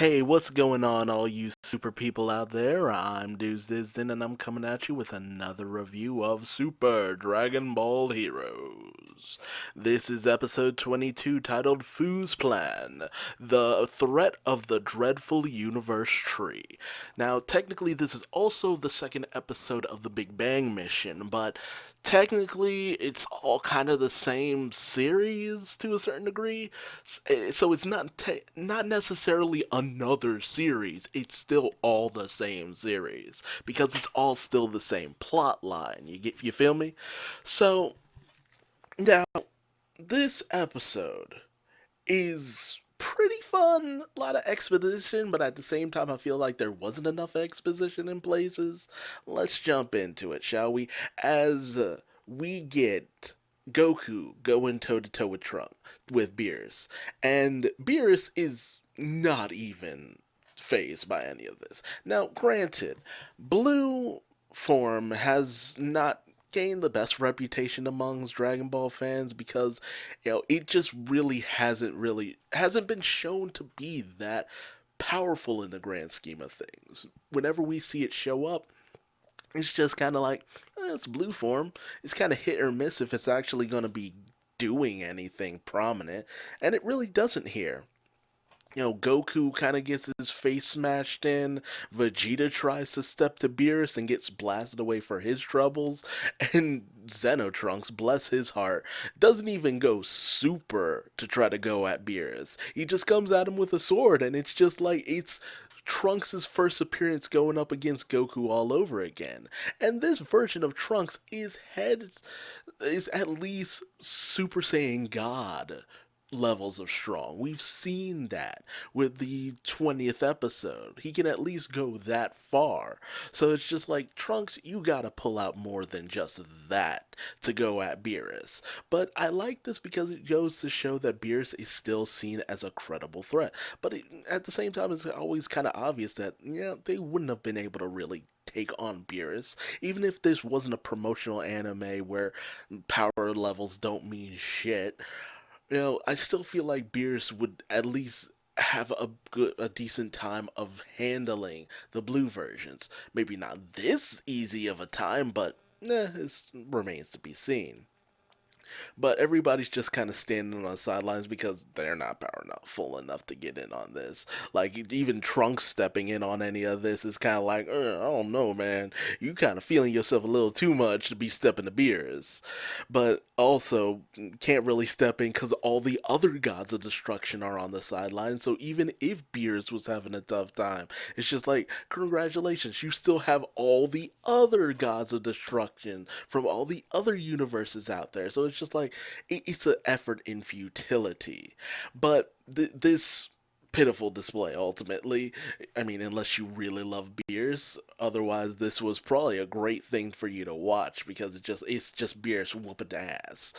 Hey, what's going on, all you super people out there? I'm Duuz-Diz-Din, and I'm coming at you with another review of Super Dragon Ball Heroes. This is episode 22, titled Fu's Plan, The Threat of the Dreadful Universe Tree. Now, technically, this is also the second episode of the Big Bang mission, but technically, it's all kind of the same series to a certain degree. So it's not necessarily another series. It's still all the same series because it's all still the same plot line. You feel me? So now this episode is pretty fun. A lot of exposition, but at the same time, I feel like there wasn't enough exposition in places. Let's jump into it, shall we? As we get Goku going toe to toe with Beerus, and Beerus is not even phased by any of this. Now, granted, Blue form has not gained the best reputation amongst Dragon Ball fans because it just hasn't been shown to be that powerful in the grand scheme of things. Whenever we see it show up, it's just kind of like it's blue form. It's kind of hit or miss if it's actually going to be doing anything prominent, and it really doesn't here. Goku kind of gets his face smashed in. Vegeta tries to step to Beerus and gets blasted away for his troubles. And Xenotrunks, bless his heart, doesn't even go super to try to go at Beerus. He just comes at him with a sword, and it's just like it's Trunks' first appearance going up against Goku all over again. And this version of Trunks is at least Super Saiyan God levels of strong. We've seen that with the 20th episode. He can at least go that far. So it's just like, Trunks, you gotta pull out more than just that to go at Beerus. But I like this because it goes to show that Beerus is still seen as a credible threat. But at the same time, it's always kind of obvious that, yeah, they wouldn't have been able to really take on Beerus, even if this wasn't a promotional anime where power levels don't mean shit. I still feel like Beerus would at least have a decent time of handling the blue versions. Maybe not this easy of a time, but it remains to be seen. But everybody's just kind of standing on the sidelines because they're not powerful enough to get in on this. Like, even Trunks stepping in on any of this is kind of like, I don't know, man. You kind of feeling yourself a little too much to be stepping to beers. But also, can't really step in because all the other gods of destruction are on the sidelines. So even if Beers was having a tough time, it's just like, congratulations, you still have all the other gods of destruction from all the other universes out there. So it's just like it's an effort in futility. But this pitiful display ultimately, I mean, unless you really love beers, otherwise this was probably a great thing for you to watch because it's just beers whooping ass.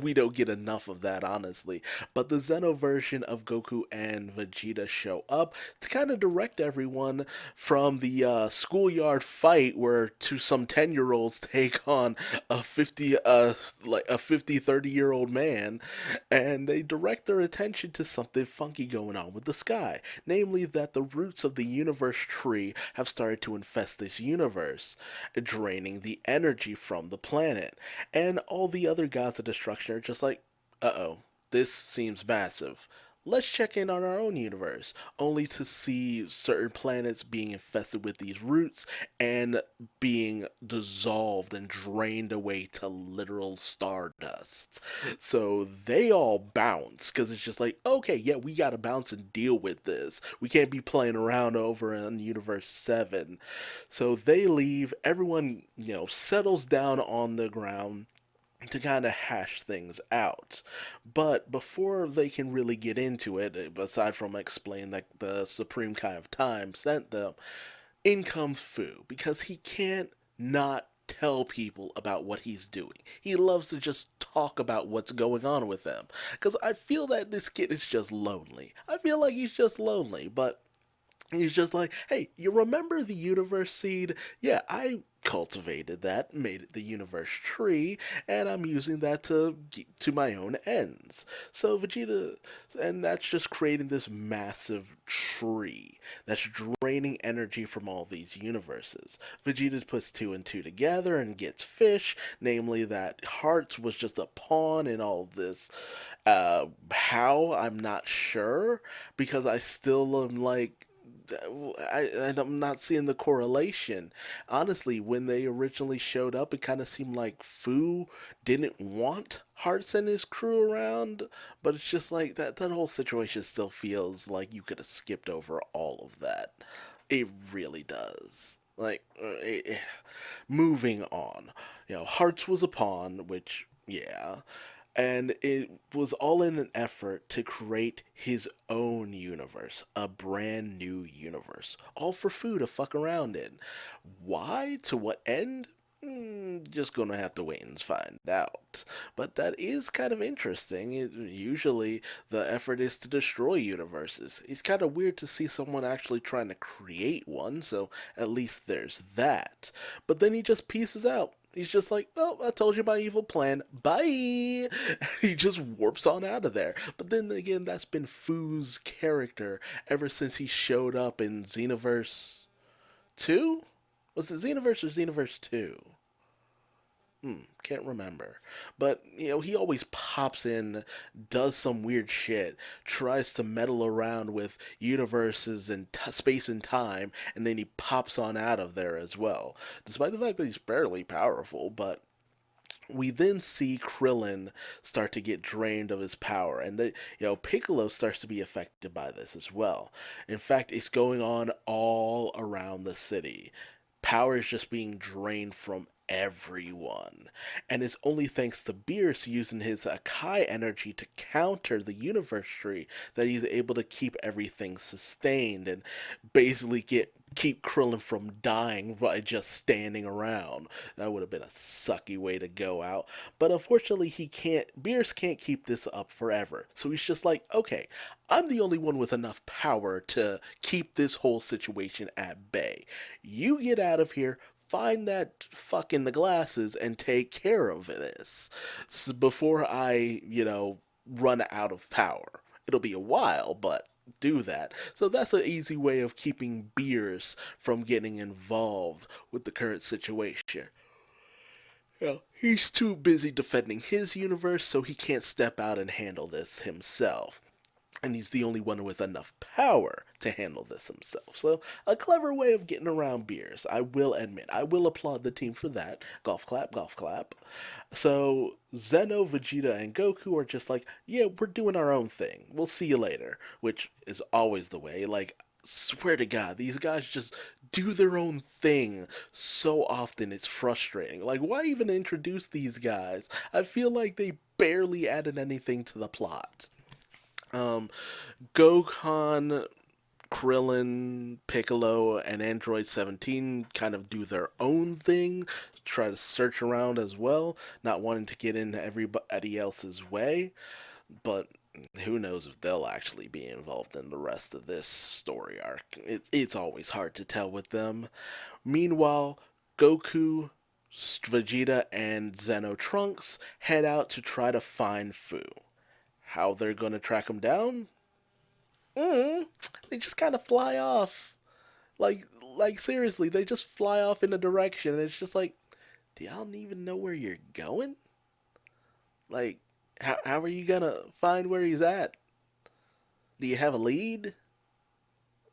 We don't get enough of that, honestly. But the Zeno version of Goku and Vegeta show up to kind of direct everyone from the schoolyard fight where some 10-year-olds take on a 30-year-old man, and they direct their attention to something funky going on with the sky, namely that the roots of the universe tree have started to infest this universe, draining the energy from the planet. And all the other gods of destruction are just like, uh-oh, this seems massive. Let's check in on our own universe, only to see certain planets being infested with these roots and being dissolved and drained away to literal stardust. So they all bounce because it's just like, okay, yeah, we gotta bounce and deal with this. We can't be playing around over in Universe 7. So they leave, everyone, settles down on the ground to kind of hash things out. But before they can really get into it, aside from explain that the Supreme Kai of Time sent them, in comes Fu because he can't not tell people about what he's doing. He loves to just talk about what's going on with them. Because I feel that this kid is just lonely. I feel like he's just lonely, but He's just like, hey, you remember the universe seed? Yeah, I cultivated that, made it the universe tree, and I'm using that to my own ends. So Vegeta, and that's just creating this massive tree that's draining energy from all these universes. Vegeta puts two and two together and gets fish, namely that Hearts was just a pawn in all this. How I'm not sure because I still am like I'm not seeing the correlation. Honestly, when they originally showed up, it kind of seemed like Fu didn't want Hearts and his crew around, but it's just like that whole situation still feels like you could have skipped over all of that. It really does. Moving on. Hearts was a pawn, which, yeah, and it was all in an effort to create his own universe, a brand new universe, all for Fu to fuck around in. Why? To what end? Just gonna have to wait and find out. But that is kind of interesting. Usually, the effort is to destroy universes. It's kind of weird to see someone actually trying to create one, so at least there's that. But then he just pieces out. He's just like, oh, I told you my evil plan. Bye! He just warps on out of there. But then again, that's been Fu's character ever since he showed up in Xenoverse 2? Was it Xenoverse or Xenoverse 2? Can't remember. But, he always pops in, does some weird shit, tries to meddle around with universes and space and time, and then he pops on out of there as well. Despite the fact that he's barely powerful, but we then see Krillin start to get drained of his power, and Piccolo starts to be affected by this as well. In fact, it's going on all around the city. Power is just being drained from everyone, and it's only thanks to Beerus using his Akai energy to counter the universe tree that he's able to keep everything sustained and basically keep Krillin from dying by just standing around. That would have been a sucky way to go out. But unfortunately, Beerus can't keep this up forever. So he's just like, okay, I'm the only one with enough power to keep this whole situation at bay. You get out of here, find that fuck in the glasses, and take care of this before I, run out of power. It'll be a while, but do that. So that's an easy way of keeping Beers from getting involved with the current situation. He's too busy defending his universe, so he can't step out and handle this himself. And he's the only one with enough power to handle this himself. So, a clever way of getting around Beers, I will admit. I will applaud the team for that. Golf clap, golf clap. So, Zeno, Vegeta, and Goku are just like, yeah, we're doing our own thing. We'll see you later. Which is always the way. Like, swear to God, these guys just do their own thing so often it's frustrating. Like, why even introduce these guys? I feel like they barely added anything to the plot. Um, Gohan, Krillin, Piccolo, and Android 17 kind of do their own thing, try to search around as well, not wanting to get in everybody else's way, but who knows if they'll actually be involved in the rest of this story arc. It's always hard to tell with them. Meanwhile, Goku, Vegeta, and Zeno Trunks head out to try to find Fu. How they're gonna track him down? They just kind of fly off. Like seriously, they just fly off in a direction, and it's just like, do y'all even know where you're going? Like, how are you gonna find where he's at? Do you have a lead?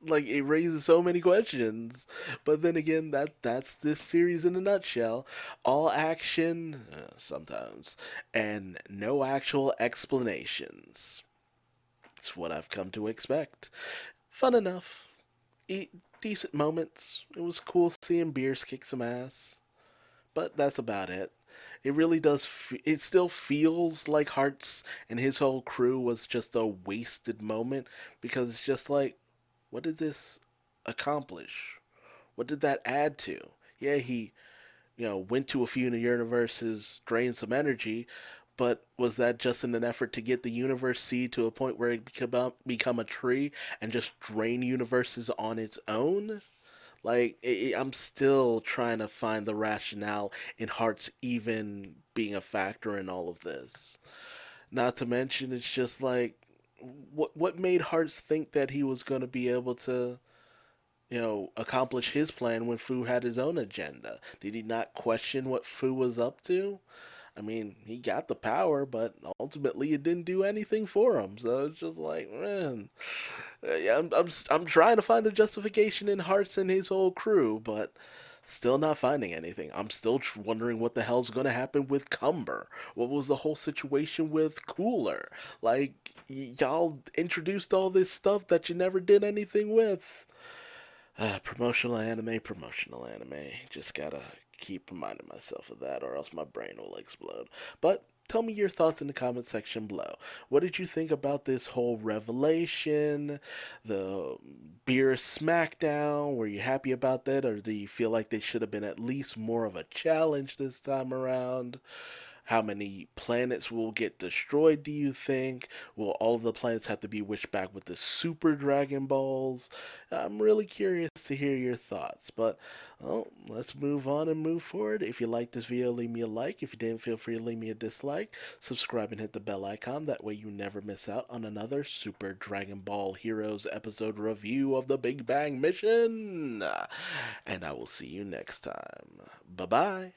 Like, it raises so many questions. But then again, that's this series in a nutshell. All action, sometimes, and no actual explanations. It's what I've come to expect. Fun enough. Decent moments. It was cool seeing Beers kick some ass. But that's about it. It really does. It still feels like Hearts and his whole crew was just a wasted moment because it's just like, what did this accomplish? What did that add to? Yeah, he went to a few universes, drained some energy, But was that just in an effort to get the universe seed to a point where it become a tree and just drain universes on its own? Like, I'm still trying to find the rationale in Hearts even being a factor in all of this. Not to mention, it's just like, what made Hearts think that he was going to be able to, accomplish his plan when Fu had his own agenda? Did he not question what Fu was up to? I mean, he got the power, but ultimately it didn't do anything for him. So it's just like, man, yeah, I'm trying to find a justification in Hearts and his whole crew, but still not finding anything. I'm still wondering what the hell's gonna happen with Cumber. What was the whole situation with Cooler? Like, y'all introduced all this stuff that you never did anything with. Promotional anime, promotional anime. Just gotta keep reminding myself of that, or else my brain will explode. But tell me your thoughts in the comment section below. What did you think about this whole revelation? The beer smackdown? Were you happy about that, or do you feel like they should have been at least more of a challenge this time around? How many planets will get destroyed, do you think? Will all of the planets have to be wished back with the Super Dragon Balls? I'm really curious to hear your thoughts. But, well, let's move on and move forward. If you liked this video, leave me a like. If you didn't, feel free to leave me a dislike. Subscribe and hit the bell icon. That way you never miss out on another Super Dragon Ball Heroes episode review of the Big Bang Mission. And I will see you next time. Bye-bye.